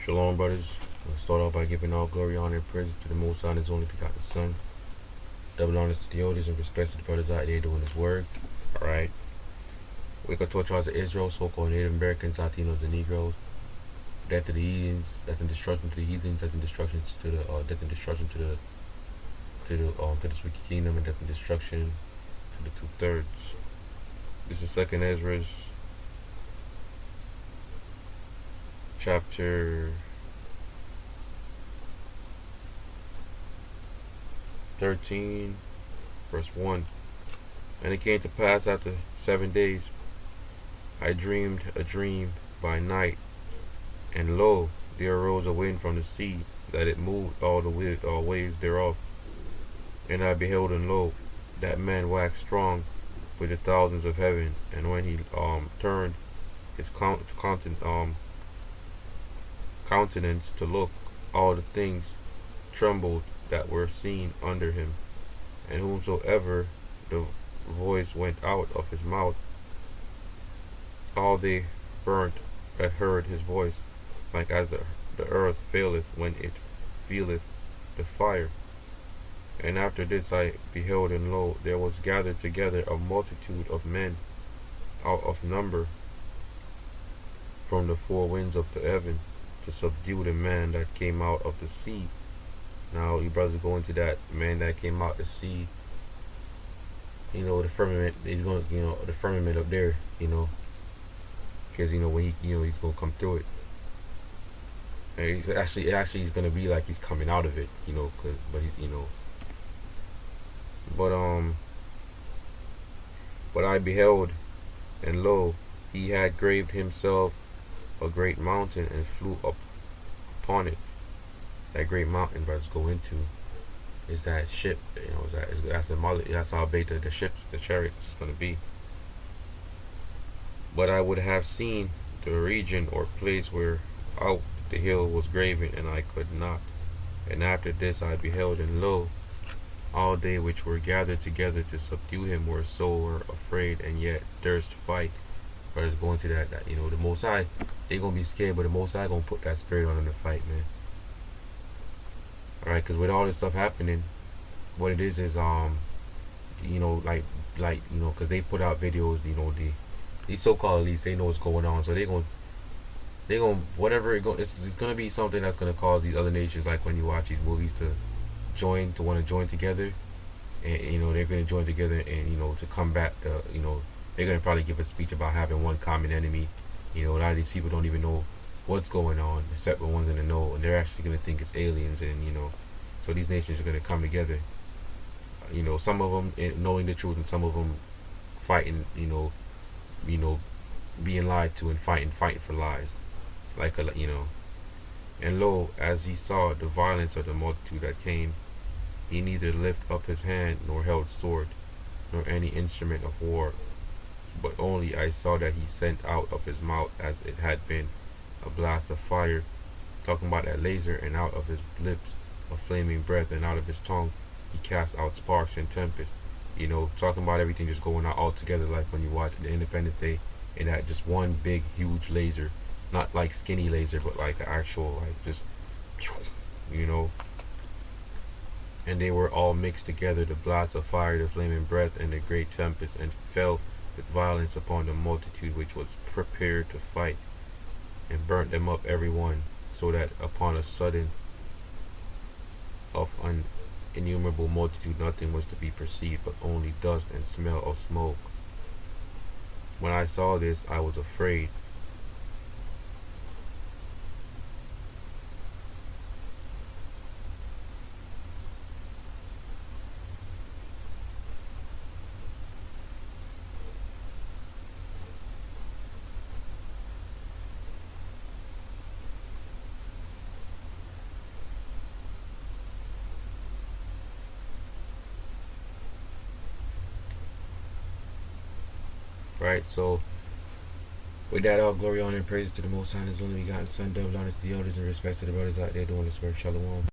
Shalom, brothers. Let's start off by giving all glory, honor, and praise to the Most High and His only begotten Son. Double honors to the elders and respect to the brothers out there doing His work. Alright. Wake up 12 tribes of Israel, so-called Native Americans, Latinos, and Negroes. Death to the heathens, death and destruction to the heathens, death and destruction to the death and destruction to this wicked kingdom, and death and destruction to the 2/3. This is Second Ezra, chapter 13, verse 1. And it came to pass after 7 days, I dreamed a dream by night, and lo, there arose a wind from the sea, that it moved all the waves thereof. And I beheld, and lo, that man waxed strong with the thousands of heaven. And when he turned his countenance to look, all the things trembled that were seen under him. And whomsoever the voice went out of his mouth, all they burnt that heard his voice, like as the earth faileth when it feeleth the fire. And after this I beheld, and lo, there was gathered together a multitude of men out of number from the four winds of the heaven, to subdue the man that came out of the sea. Now you brothers go into that man that came out the sea. The firmament. He's going, the firmament up there. Because when he's gonna come through it. And he's gonna be like he's coming out of it. But I beheld, and lo, he had graved himself a great mountain, and flew up upon it. That great mountain brothers go into is that ship. That's how big the ships, the chariots is gonna be. But I would have seen the region or place where out the hill was graven, and I could not. And after this I beheld, and lo, all they which were gathered together to subdue him were afraid, and yet durst fight. Brothers going to that the Most High, they gonna be scared, but the Most High gonna put that spirit on them to fight, man. Alright, because with all this stuff happening, what it is because they put out videos, these so-called elites, they know what's going on, so they gonna whatever it's gonna be something that's gonna cause these other nations, like when you watch these movies, to want to join together, and they're gonna join together, and to combat they're gonna probably give a speech about having one common enemy. A lot of these people don't even know what's going on, except the ones in the know, and they're actually gonna think it's aliens, and so these nations are gonna come together. Some of them knowing the truth, and some of them fighting, being lied to, and fighting for lies, And lo, as he saw the violence of the multitude that came, he neither lifted up his hand, nor held sword, nor any instrument of war, but only I saw that he sent out of his mouth, as it had been a blast of fire, talking about that laser, and out of his lips a flaming breath, and out of his tongue he cast out sparks and tempest. Talking about everything just going out all together, like when you watch the Independence Day, and that just one big huge laser, not like skinny laser, but like the actual, just and they were all mixed together, the blast of fire, the flaming breath, and the great tempest, and fell with violence upon the multitude which was prepared to fight, and burnt them up every one, so that upon a sudden of an innumerable multitude nothing was to be perceived, but only dust and smell of smoke. When I saw this, I was afraid. Right, so with that, all glory, honor, and praise to the Most High and His only begotten Son. Double honor to the elders and respect to the brothers out there doing this work. Shalom.